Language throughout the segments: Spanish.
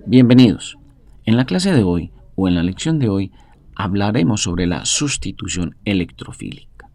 Bienvenidos. En la clase de hoy o en la lección de hoy hablaremos sobre la sustitución electrofílica.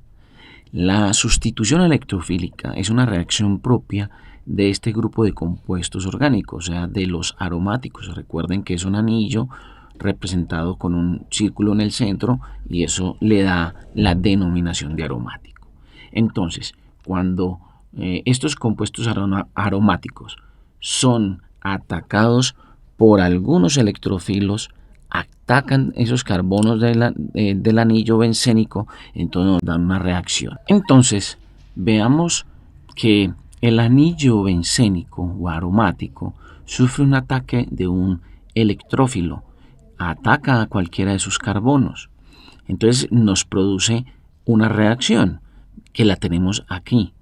La sustitución electrofílica es una reacción propia de este grupo de compuestos orgánicos, o sea, de los aromáticos. Recuerden que es un anillo representado con un círculo en el centro y eso le da la denominación de aromático. Entonces, cuando estos compuestos aromáticos son atacados por algunos electrofilos, atacan esos carbonos del anillo bencénico, entonces nos dan una reacción. Entonces, veamos que el anillo bencénico o aromático sufre un ataque de un electrófilo, ataca a cualquiera de sus carbonos, entonces nos produce una reacción que la tenemos aquí,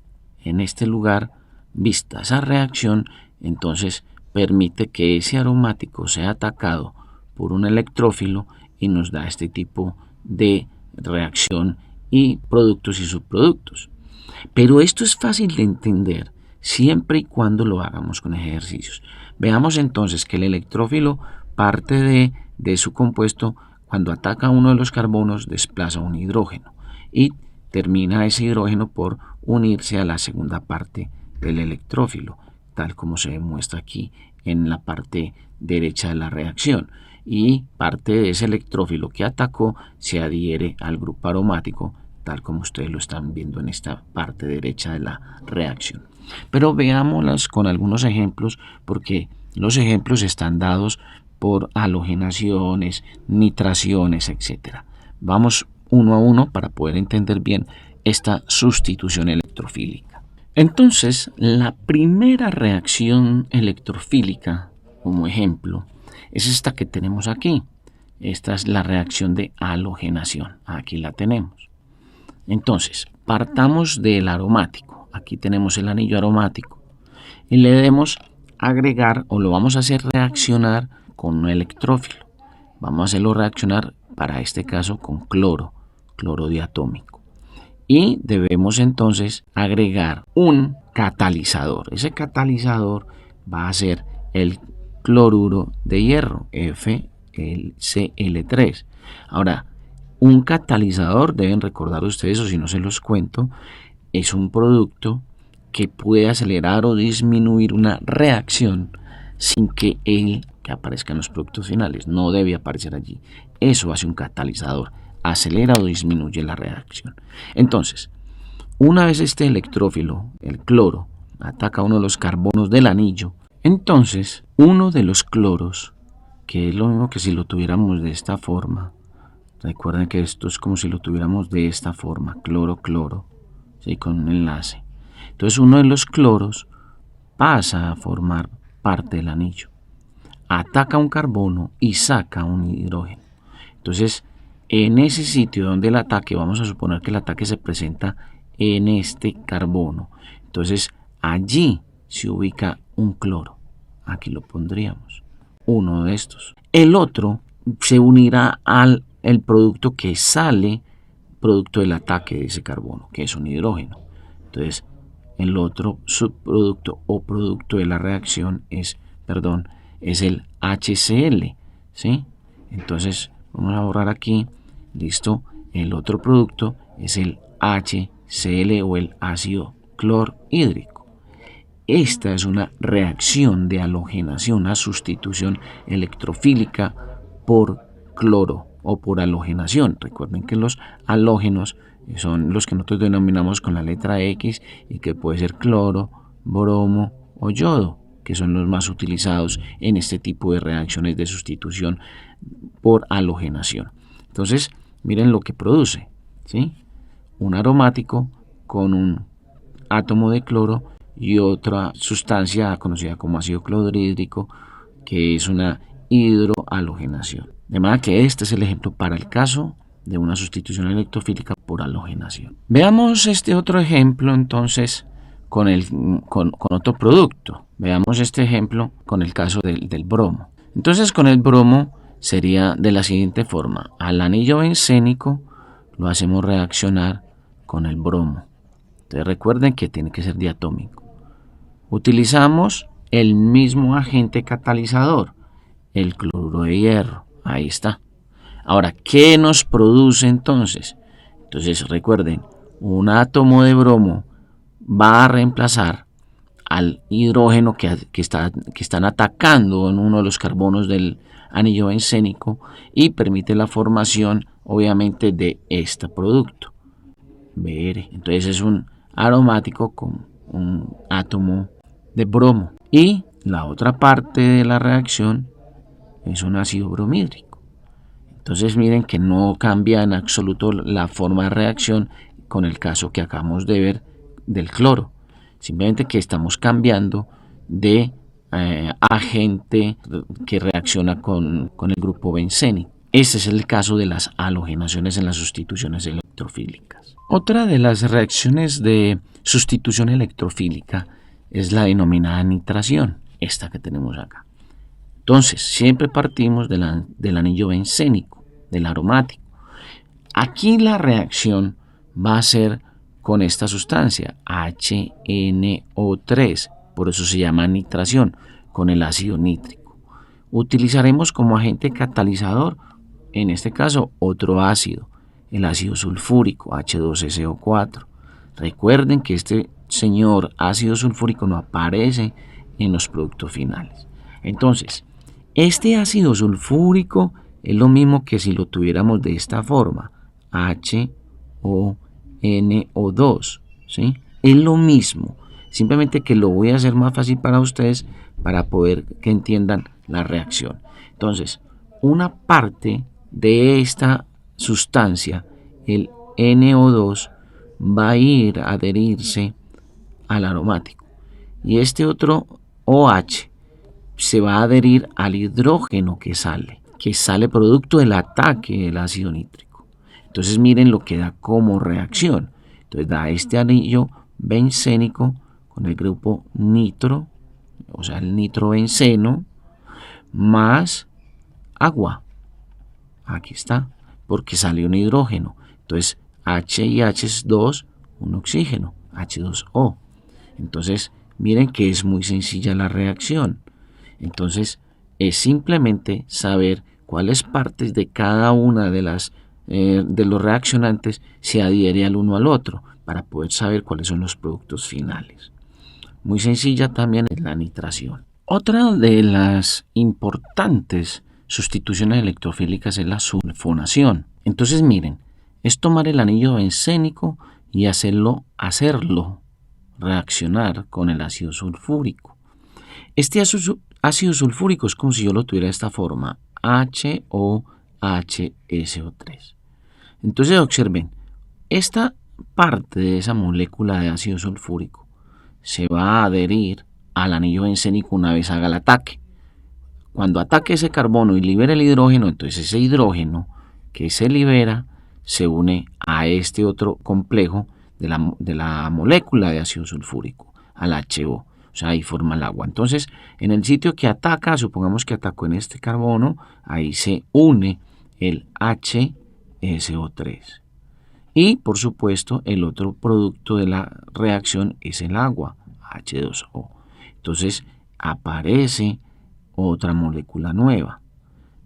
en este lugar, vista esa reacción, entonces permite que ese aromático sea atacado por un electrófilo y nos da este tipo de reacción y productos y subproductos. Pero esto es fácil de entender siempre y cuando lo hagamos con ejercicios. Veamos entonces que el electrófilo parte de su compuesto cuando ataca uno de los carbonos, desplaza un hidrógeno y termina ese hidrógeno por unirse a la segunda parte del electrófilo, tal como se demuestra aquí en la parte derecha de la reacción. Y parte de ese electrófilo que atacó se adhiere al grupo aromático, tal como ustedes lo están viendo en esta parte derecha de la reacción. Pero veámoslas con algunos ejemplos, porque los ejemplos están dados por halogenaciones, nitraciones, etc. Vamos uno a uno para poder entender bien esta sustitución electrofílica. Entonces, la primera reacción electrofílica, como ejemplo, es esta que tenemos aquí. Esta es la reacción de halogenación. Aquí la tenemos. Entonces, partamos del aromático. Aquí tenemos el anillo aromático. Y le debemos agregar, o lo vamos a hacer reaccionar con un electrófilo. Vamos a hacerlo reaccionar, para este caso, con cloro diatómico. Y debemos entonces agregar un catalizador. Ese catalizador va a ser el cloruro de hierro, FeCl3. Ahora, un catalizador, deben recordar ustedes, o si no se los cuento, es un producto que puede acelerar o disminuir una reacción sin que aparezca en los productos finales. No debe aparecer allí. Eso hace un catalizador. Acelera o disminuye la reacción. Entonces, una vez este electrófilo, el cloro, ataca uno de los carbonos del anillo, entonces uno de los cloros, que es lo mismo que si lo tuviéramos de esta forma, recuerden que esto es como si lo tuviéramos de esta forma, cloro, ¿sí? Con un enlace. Entonces uno de los cloros pasa a formar parte del anillo, ataca un carbono y saca un hidrógeno. Entonces, en ese sitio donde el ataque, vamos a suponer que el ataque se presenta en este carbono, entonces allí se ubica un cloro. Aquí lo pondríamos, uno de estos. El otro se unirá al producto que sale, producto del ataque de ese carbono, que es un hidrógeno. Entonces, el otro subproducto o producto de la reacción es el HCl, ¿sí? Entonces, vamos a borrar aquí. Listo, el otro producto es el HCl o el ácido clorhídrico. Esta es una reacción de halogenación, una sustitución electrofílica por cloro o por halogenación. Recuerden que los halógenos son los que nosotros denominamos con la letra X y que puede ser cloro, bromo o yodo, que son los más utilizados en este tipo de reacciones de sustitución por halogenación. Entonces, miren lo que produce, ¿sí? Un aromático con un átomo de cloro y otra sustancia conocida como ácido clorhídrico, que es una hidrohalogenación. De manera que este es el ejemplo para el caso de una sustitución electrofílica por halogenación. Veamos este otro ejemplo entonces con otro producto. Veamos este ejemplo con el caso del bromo. Entonces, con el bromo sería de la siguiente forma. Al anillo bencénico lo hacemos reaccionar con el bromo. Entonces recuerden que tiene que ser diatómico. Utilizamos el mismo agente catalizador, el cloruro de hierro. Ahí está. Ahora, ¿qué nos produce entonces? Entonces, recuerden, un átomo de bromo va a reemplazar al hidrógeno que están atacando en uno de los carbonos del anillo bencénico y permite la formación, obviamente, de este producto, Br. Entonces es un aromático con un átomo de bromo. Y la otra parte de la reacción es un ácido bromídrico. Entonces miren que no cambia en absoluto la forma de reacción con el caso que acabamos de ver del cloro. Simplemente que estamos cambiando de agente que reacciona con el grupo bencénico. Ese es el caso de las halogenaciones en las sustituciones electrofílicas. Otra de las reacciones de sustitución electrofílica es la denominada nitración, esta que tenemos acá. Entonces, siempre partimos del anillo bencénico, del aromático. Aquí la reacción va a ser con esta sustancia, HNO3, por eso se llama nitración, con el ácido nítrico. Utilizaremos como agente catalizador, en este caso, otro ácido, el ácido sulfúrico, H2SO4. Recuerden que este señor ácido sulfúrico no aparece en los productos finales. Entonces, este ácido sulfúrico es lo mismo que si lo tuviéramos de esta forma, HONO2, ¿sí? Es lo mismo, simplemente que lo voy a hacer más fácil para ustedes para poder que entiendan la reacción. Entonces, una parte de esta sustancia, el NO2, va a ir a adherirse al aromático y este otro OH se va a adherir al hidrógeno que sale producto del ataque del ácido nítrico. Entonces miren lo que da como reacción. Entonces da este anillo bencénico con el grupo nitro, o sea el nitrobenceno, más agua. Aquí está, porque sale un hidrógeno. Entonces H y H es 2, un oxígeno, H2O. Entonces miren que es muy sencilla la reacción. Entonces es simplemente saber cuáles partes de cada una de los reaccionantes se adhiere al uno al otro para poder saber cuáles son los productos finales. Muy sencilla también es la nitración. Otra de las importantes sustituciones electrofílicas es la sulfonación. Entonces miren, es tomar el anillo bencénico y hacerlo reaccionar con el ácido sulfúrico. Este ácido sulfúrico es como si yo lo tuviera de esta forma, HOHSO3. Entonces observen, esta parte de esa molécula de ácido sulfúrico se va a adherir al anillo bencénico una vez haga el ataque. Cuando ataque ese carbono y libere el hidrógeno, entonces ese hidrógeno que se libera se une a este otro complejo de la molécula de ácido sulfúrico, al HO. O sea, ahí forma el agua. Entonces, en el sitio que ataca, supongamos que atacó en este carbono, ahí se une el HSO3. Y, por supuesto, el otro producto de la reacción es el agua, H2O. Entonces, aparece otra molécula nueva,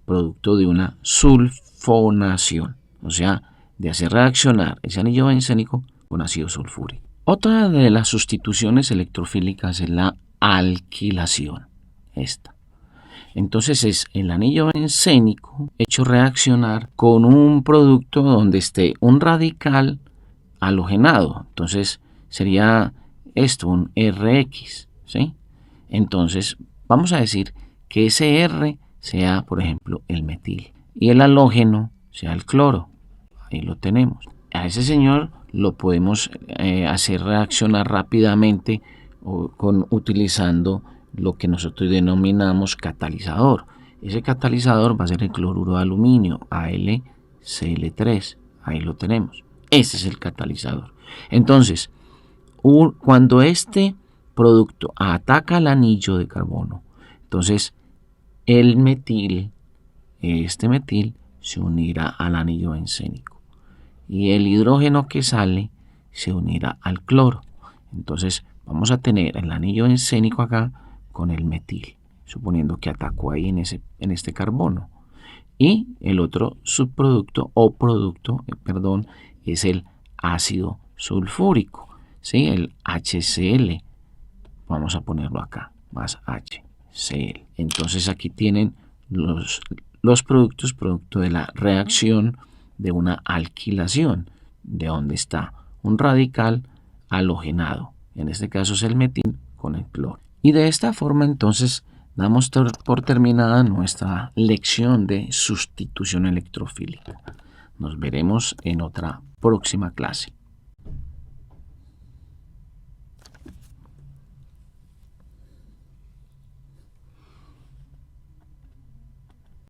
producto de una sulfonación, o sea, de hacer reaccionar ese anillo bencénico con ácido sulfúrico. Otra de las sustituciones electrofílicas es la alquilación. Entonces es el anillo bencénico hecho reaccionar con un producto donde esté un radical halogenado. Entonces sería esto, un RX, ¿sí? Entonces vamos a decir que ese R sea, por ejemplo, el metil y el halógeno sea el cloro. Ahí lo tenemos. A ese señor lo podemos hacer reaccionar rápidamente utilizando lo que nosotros denominamos catalizador. Ese catalizador va a ser el cloruro de aluminio, AlCl3. Ahí lo tenemos. Ese es el catalizador. Entonces, cuando este producto ataca al anillo de carbono, entonces el metil, este metil, se unirá al anillo bencénico. Y el hidrógeno que sale se unirá al cloro. Entonces vamos a tener el anillo bencénico acá con el metil. suponiendo que atacó ahí en este carbono. Y el otro subproducto o producto, es el ácido sulfúrico, ¿sí? El HCl. Vamos a ponerlo acá, más HCl. Entonces aquí tienen los productos, producto de la reacción de una alquilación, de donde está un radical halogenado. En este caso es el metil con el cloro. Y de esta forma entonces damos por terminada nuestra lección de sustitución electrofílica. Nos veremos en otra próxima clase.